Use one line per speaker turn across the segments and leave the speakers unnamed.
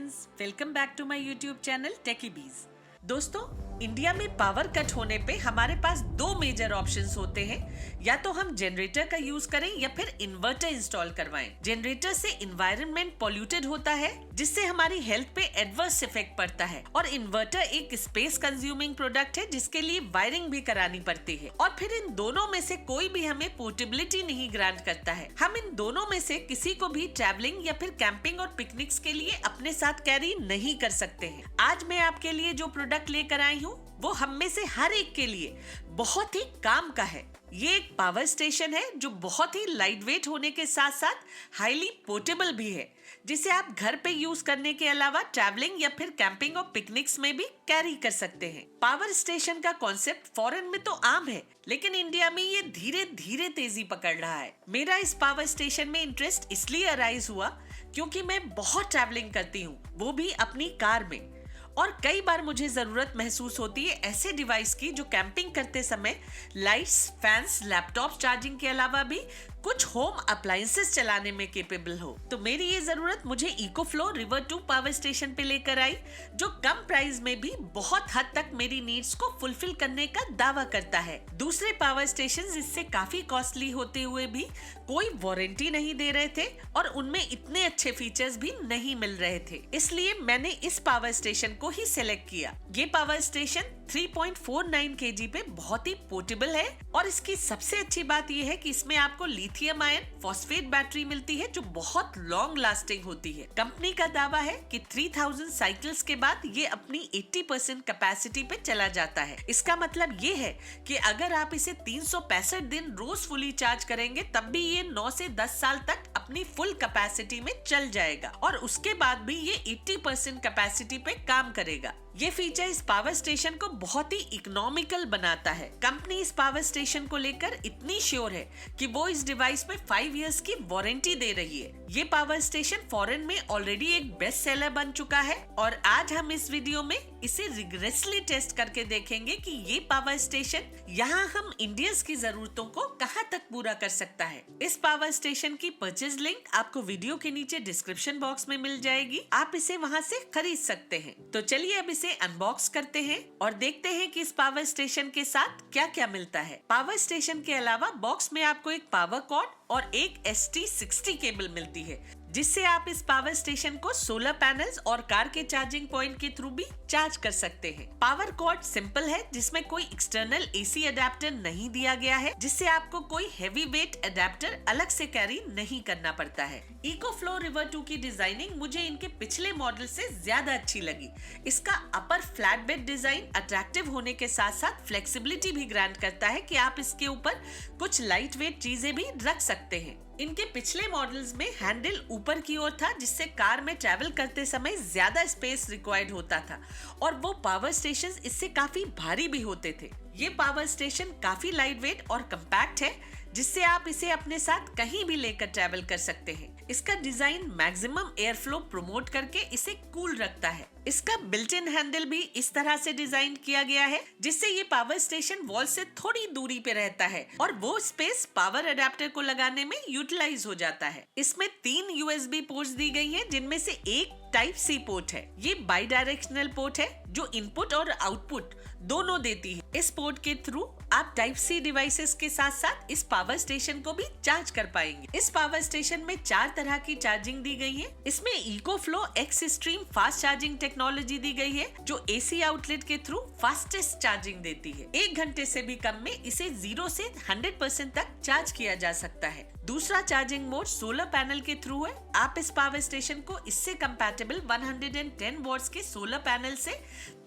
Friends, welcome back to my YouTube channel Techy Bees. दोस्तों, India में power cut होने पे हमारे पास दो मेजर ऑप्शंस होते हैं। या तो हम जनरेटर का यूज करें या फिर इन्वर्टर इंस्टॉल करवाएं। जनरेटर से इन्वायरमेंट पॉल्यूटेड होता है, जिससे हमारी हेल्थ पे एडवर्स इफेक्ट पड़ता है। और इन्वर्टर एक स्पेस कंज्यूमिंग प्रोडक्ट है, जिसके लिए वायरिंग भी करानी पड़ती है। और फिर इन दोनों में से कोई भी हमें पोर्टेबिलिटी नहीं ग्रांट करता है। हम इन दोनों में से किसी को भी ट्रैवलिंग या फिर कैंपिंग और पिकनिक्स के लिए अपने साथ कैरी नहीं कर सकते हैं। आज मैं आपके लिए जो प्रोडक्ट लेकर आई हूँ, वो हम में से हर एक के लिए बहुत ही काम का है। ये एक पावर स्टेशन है जो बहुत ही लाइट वेट होने के साथ साथ हाईली पोर्टेबल भी है, जिसे आप घर पे यूज करने के अलावा ट्रैवलिंग या फिर कैंपिंग और पिकनिक्स में भी कैरी कर सकते हैं। पावर स्टेशन का कॉन्सेप्ट फॉरेन में तो आम है, लेकिन इंडिया में ये धीरे धीरे तेजी पकड़ रहा है। मेरा इस पावर स्टेशन में इंटरेस्ट इसलिए अराइज हुआ क्योंकि मैं बहुत ट्रैवलिंग करती हूँ, वो भी अपनी कार में। और कई बार मुझे जरूरत महसूस होती है ऐसे डिवाइस की जो कैंपिंग करते समय लाइट्स, फैंस, लैपटॉप चार्जिंग के अलावा भी कुछ होम अप्लायंसेस चलाने में केपेबल हो। तो मेरी ये जरूरत मुझे इकोफ्लो रिवर 2 पावर स्टेशन पे लेकर आई, जो कम प्राइस में भी बहुत हद तक मेरी नीड्स को फुलफिल करने का दावा करता है। दूसरे पावर स्टेशंस इससे काफी कॉस्टली होते हुए भी कोई वारंटी नहीं दे रहे थे और उनमें इतने अच्छे फीचर्स भी नहीं मिल रहे थे। इसलिए मैंने इस पावर स्टेशन को ही सिलेक्ट किया। ये पावर स्टेशन 3.49 kg पे बहुत ही पोर्टेबल है और इसकी सबसे अच्छी बात यह है कि इसमें आपको लिथियम आयन फॉस्फेट बैटरी मिलती है, जो बहुत लॉन्ग लास्टिंग होती है। कंपनी का दावा है कि 3000 साइकिल्स के बाद ये अपनी 80% कैपेसिटी पे चला जाता है। इसका मतलब ये है कि अगर आप इसे 365 दिन रोज फुली चार्ज करेंगे, तब भी ये 9 से 10 साल तक अपनी फुल कैपेसिटी में चल जाएगा और उसके बाद भी ये 80% कैपेसिटी पे काम करेगा। ये फीचर इस पावर स्टेशन को बहुत ही इकोनॉमिकल बनाता है। कंपनी इस पावर स्टेशन को लेकर इतनी श्योर है कि वो इस डिवाइस में 5 इयर्स की वारंटी दे रही है। ये पावर स्टेशन फॉरेन में ऑलरेडी एक बेस्ट सेलर बन चुका है और आज हम इस वीडियो में इसे रिग्रेसली टेस्ट करके देखेंगे कि ये पावर स्टेशन यहाँ हम इंडियंस की जरूरतों को कहाँ तक पूरा कर सकता है। इस पावर स्टेशन की परचेज लिंक आपको वीडियो के नीचे डिस्क्रिप्शन बॉक्स में मिल जाएगी, आप इसे वहाँ से खरीद सकते हैं। तो चलिए अब इसे अनबॉक्स करते हैं और देखते हैं कि इस पावर स्टेशन के साथ क्या क्या मिलता है। पावर स्टेशन के अलावा बॉक्स में आपको एक पावर कॉर्ड और एक ST60 केबल मिलती है, जिससे आप इस पावर स्टेशन को सोलर पैनल्स और कार के चार्जिंग पॉइंट के थ्रू भी चार्ज कर सकते हैं। पावर कॉर्ड सिंपल है, जिसमें कोई एक्सटर्नल AC अडेप्टर नहीं दिया गया है, जिससे आपको कोई हैवी वेट अडेप्टर अलग से कैरी नहीं करना पड़ता है। इकोफ्लो रिवर 2 की डिजाइनिंग मुझे इनके पिछले मॉडल से ज्यादा अच्छी लगी। इसका अपर फ्लैट बेड डिजाइन अट्रैक्टिव होने के साथ साथ फ्लेक्सिबिलिटी भी ग्रांट करता है कि आप इसके ऊपर कुछ लाइट वेट चीजें भी रख सकते हैं। इनके पिछले मॉडल्स में हैंडल ऊपर की ओर था, जिससे कार में ट्रैवल करते समय ज्यादा स्पेस रिक्वायर्ड होता था और वो पावर स्टेशंस इससे काफी भारी भी होते थे। ये पावर स्टेशन काफी लाइट वेट और कंपैक्ट है, जिससे आप इसे अपने साथ कहीं भी लेकर ट्रैवल कर सकते हैं। इसका design maximum air flow promote करके इसे कूल रखता है। इसका बिल्ट इन हैंडल भी इस तरह से डिजाइन किया गया है, जिससे ये पावर स्टेशन वॉल से थोड़ी दूरी पे रहता है और वो स्पेस पावर अडेप्टर को लगाने में यूटिलाइज हो जाता है। इसमें 3 USB पोर्ट्स दी गई हैं, जिनमें से एक टाइप C पोर्ट है। ये बाई डायरेक्शनल पोर्ट है जो इनपुट और आउटपुट दोनों देती है। इस पोर्ट के थ्रू आप टाइप C डिवाइसेस के साथ साथ इस पावर स्टेशन को भी चार्ज कर पाएंगे। इस पावर स्टेशन में 4 तरह की चार्जिंग दी गई है। इसमें EcoFlow X stream fast charging technology दी गई है, जो AC आउटलेट के थ्रू फास्टेस्ट चार्जिंग देती है। 1 घंटे से भी कम में इसे 0 से 100% तक चार्ज किया जा सकता है। दूसरा चार्जिंग मोड सोलर पैनल के थ्रू है। आप इस पावर स्टेशन को इससे कंपैटिबल 110 वॉट्स के सोलर पैनल से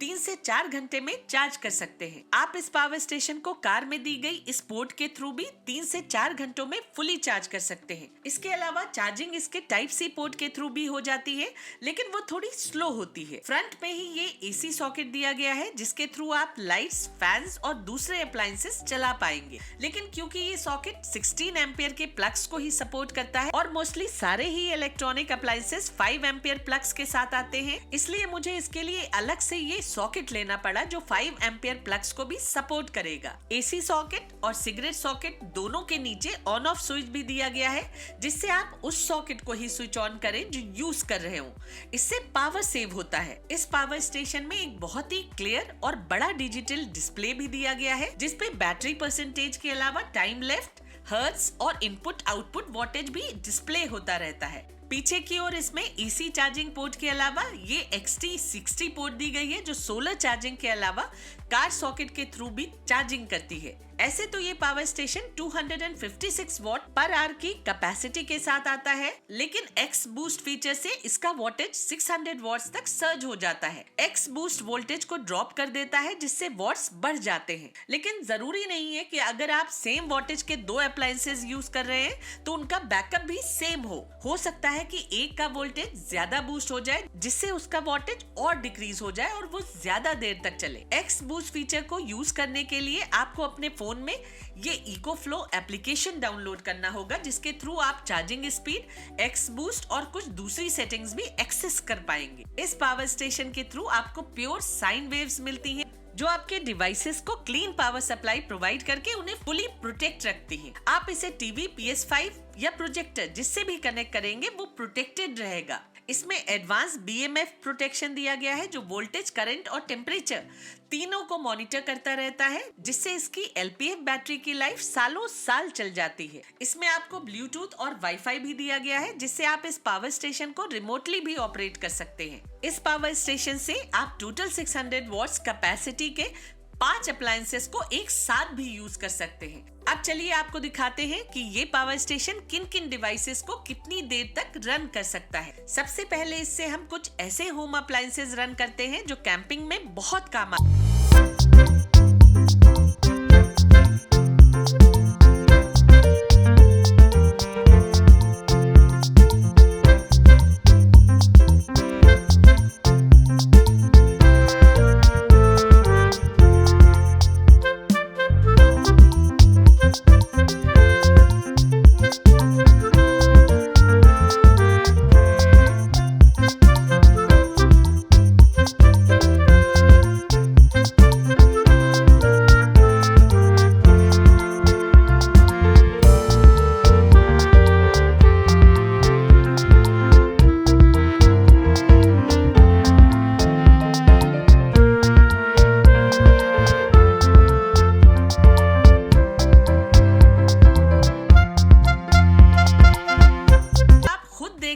3 से 4 घंटे में चार्ज कर सकते हैं। आप इस पावर स्टेशन को कार में दी गई इस पोर्ट के थ्रू भी 3 से 4 घंटों में फुली चार्ज कर सकते हैं। इसके अलावा चार्जिंग इसके टाइप C पोर्ट के थ्रू भी हो जाती है, लेकिन वो थोड़ी स्लो होती है। फ्रंट में ही ये AC सॉकेट दिया गया है, जिसके थ्रू आप लाइट्स, फैंस और दूसरे अप्लायंसेस चला पाएंगे। लेकिन क्योंकि ये सॉकेट 16 एम्पियर के प्लग्स को ही सपोर्ट करता है और मोस्टली सारे ही इलेक्ट्रॉनिक अप्लायंसेस 5 एम्पियर प्लग्स के साथ आते हैं, इसलिए मुझे इसके लिए अलग से ये सॉकेट लेना पड़ा जो 5 एम्पियर प्लग्स को भी सपोर्ट करेगा। एसी सॉकेट और सिगरेट सॉकेट दोनों के नीचे ऑन ऑफ स्विच भी दिया गया है, जिससे आप उस सॉकेट को ही स्विच ऑन करें जो यूज कर रहे हो। इससे पावर सेव होता है। इस पावर स्टेशन में एक बहुत ही क्लियर और बड़ा डिजिटल डिस्प्ले भी दिया गया है, जिसपे बैटरी परसेंटेज के अलावा टाइम लेफ्ट, हर्ट्ज और इनपुट आउटपुट वोल्टेज भी डिस्प्ले होता रहता है। पीछे की ओर इसमें एसी चार्जिंग पोर्ट के अलावा ये XT60 पोर्ट दी गई है, जो सोलर चार्जिंग के अलावा कार सॉकेट के थ्रू भी चार्जिंग करती है। ऐसे तो ये power station 256 what per hour की कैपेसिटी के साथ आता है, लेकिन एक्स बूस्ट फीचर से इसका वोल्टेज 600 वॉट्स तक सर्ज हो जाता है। एक्स बूस्ट वोल्टेज को ड्रॉप कर देता है, जिससे वॉट्स बढ़ जाते हैं। लेकिन जरूरी नहीं है कि अगर आप सेम वोल्टेज के दो अप्लायंसेस यूज कर रहे हैं तो उनका बैकअप भी सेम हो सकता है कि एक का वोल्टेज ज्यादा बूस्ट हो जाए, जिससे उसका वोल्टेज और डिक्रीज हो जाए और वो ज्यादा देर तक चले। एक्स बूस्ट फीचर को यूज करने के लिए आपको अपने फोन में ये इकोफ्लो एप्लीकेशन डाउनलोड करना होगा, जिसके थ्रू आप चार्जिंग स्पीड, एक्स बूस्ट और कुछ दूसरी सेटिंग्स भी एक्सेस कर पाएंगे। इस पावर स्टेशन के थ्रू आपको प्योर साइन वेव्स मिलती हैं, जो आपके डिवाइसेस को क्लीन पावर सप्लाई प्रोवाइड करके उन्हें फुली प्रोटेक्ट रखती है। आप इसे टीवी, PS5 या प्रोजेक्टर जिससे भी कनेक्ट करेंगे वो प्रोटेक्टेड रहेगा। इसमें एडवांस BMF प्रोटेक्शन दिया गया है, जो वोल्टेज, करंट और टेम्परेचर तीनों को मॉनिटर करता रहता है, जिससे इसकी LPF बैटरी की लाइफ सालों साल चल जाती है। इसमें आपको ब्लूटूथ और वाईफाई भी दिया गया है, जिससे आप इस पावर स्टेशन को रिमोटली भी ऑपरेट कर सकते हैं। इस पावर स्टेशन से आप टोटल 600 वॉट्स कैपेसिटी के 5 अप्लायंसेस को एक साथ भी यूज कर सकते हैं। अब चलिए आपको दिखाते हैं कि ये पावर स्टेशन किन किन डिवाइसेस को कितनी देर तक रन कर सकता है। सबसे पहले इससे हम कुछ ऐसे होम अप्लायंसेस रन करते हैं जो कैंपिंग में बहुत काम आते हैं।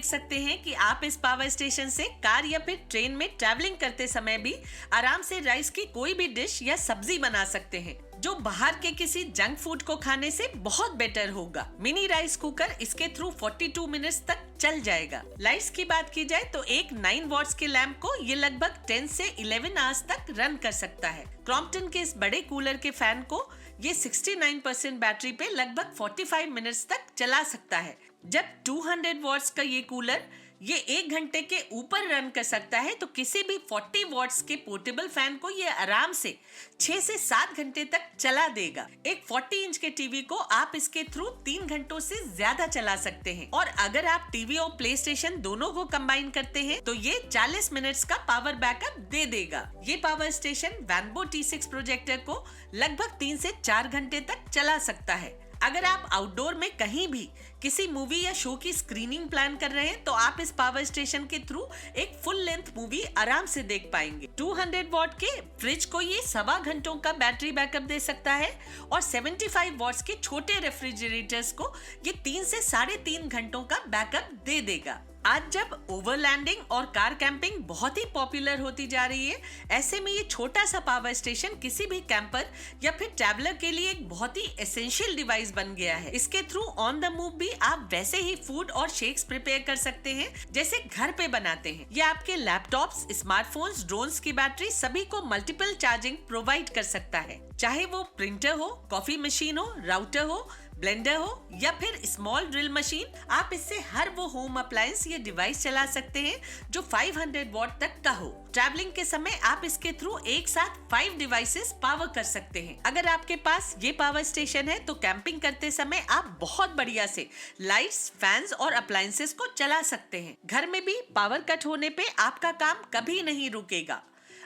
सकते हैं कि आप इस पावर स्टेशन से कार या फिर ट्रेन में ट्रैवलिंग करते समय भी आराम से राइस की कोई भी डिश या सब्जी बना सकते हैं, जो बाहर के किसी जंक फूड को खाने से बहुत बेटर होगा। मिनी राइस कुकर इसके थ्रू 42 मिनट्स तक चल जाएगा। लाइट्स की बात की जाए तो एक 9 वॉट्स के लैंप को ये लगभग 10 से 11 आवर्स तक रन कर सकता है। क्रॉम्पटन के इस बड़े कूलर के फैन को ये 69% बैटरी पे लगभग 45 मिनट्स तक चला सकता है। जब 200 वॉट्स का ये कूलर ये 1 घंटे के ऊपर रन कर सकता है, तो किसी भी 40 वॉट्स के पोर्टेबल फैन को ये आराम से 6 से 7 घंटे तक चला देगा। एक 40 इंच के टीवी को आप इसके थ्रू 3 घंटों से ज्यादा चला सकते हैं, और अगर आप टीवी और प्ले स्टेशन दोनों को कंबाइन करते हैं तो ये 40 मिनट्स का पावर बैकअप दे देगा। ये पावर स्टेशन वैनबो T6 प्रोजेक्टर को लगभग 3 से 4 घंटे तक चला सकता है। अगर आप आउटडोर में कहीं भी किसी मूवी या शो की स्क्रीनिंग प्लान कर रहे हैं तो आप इस पावर स्टेशन के थ्रू एक फुल लेंथ मूवी आराम से देख पाएंगे। 200 वॉट के फ्रिज को ये 1.25 घंटों का बैटरी बैकअप दे सकता है, और 75 वॉट्स के छोटे रेफ्रिजरेटर्स को ये 3 से 3.5 घंटों का बैकअप दे देगा। आज जब ओवरलैंडिंग और कार कैंपिंग बहुत ही पॉपुलर होती जा रही है, ऐसे में ये छोटा सा पावर स्टेशन किसी भी कैंपर या फिर ट्रैवलर के लिए एक बहुत ही एसेंशियल डिवाइस बन गया है। इसके थ्रू ऑन द मूव भी आप वैसे ही फूड और शेक्स प्रिपेयर कर सकते हैं जैसे घर पे बनाते हैं। ये आपके लैपटॉप्स, स्मार्टफोन्स, ड्रोन्स की बैटरी सभी को मल्टीपल चार्जिंग प्रोवाइड कर सकता है। चाहे वो प्रिंटर हो, कॉफी मशीन हो, राउटर हो, ब्लेंडर हो या फिर स्मॉल ड्रिल मशीन, आप इससे हर वो होम अप्लायंस या डिवाइस चला सकते हैं जो 500 वॉट तक का हो। ट्रैवलिंग के समय आप इसके थ्रू एक साथ 5 डिवाइसेस पावर कर सकते हैं। अगर आपके पास ये पावर स्टेशन है तो कैंपिंग करते समय आप बहुत बढ़िया से लाइट्स, फैंस और अप्लायंसेस को चला सकते हैं। घर में भी पावर कट होने पे आपका काम कभी नहीं रुकेगा।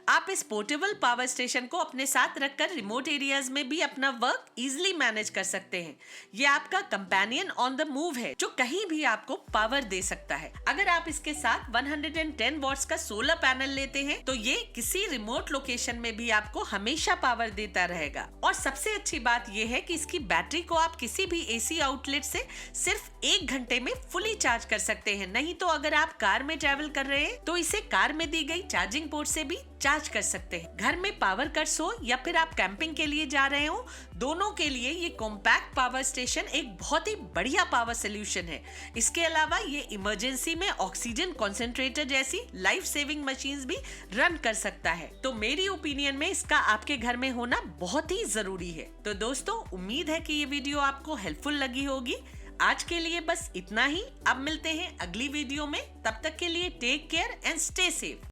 आप इस पोर्टेबल पावर स्टेशन को अपने साथ रखकर रिमोट एरियाज में भी अपना वर्क इजीली मैनेज कर सकते हैं। ये आपका कंपेनियन ऑन द मूव है जो कहीं भी आपको पावर दे सकता है। अगर आप इसके साथ 110 वॉट्स का सोलर पैनल लेते हैं तो ये किसी रिमोट लोकेशन में भी आपको हमेशा पावर देता रहेगा। और सबसे अच्छी बात ये है कि इसकी बैटरी को आप किसी भी एसी आउटलेट से सिर्फ 1 घंटे में फुली चार्ज कर सकते हैं। नहीं तो अगर आप कार में ट्रैवल कर रहे हैं तो इसे कार में दी गई चार्जिंग पोर्ट से भी चार्ज कर सकते हैं। घर में पावर कट्स हो या फिर आप कैंपिंग के लिए जा रहे हो, दोनों के लिए ये कॉम्पैक्ट पावर स्टेशन एक बहुत ही बढ़िया पावर सोल्यूशन है। इसके अलावा ये इमरजेंसी में ऑक्सीजन कॉन्सेंट्रेटर जैसी लाइफ सेविंग मशीन्स भी रन कर सकता है। तो मेरी ओपिनियन में इसका आपके घर में होना बहुत ही जरूरी है। तो दोस्तों, उम्मीद है कि ये वीडियो आपको हेल्पफुल लगी होगी। आज के लिए बस इतना ही। अब मिलते हैं अगली वीडियो में। तब तक के लिए take care and stay safe.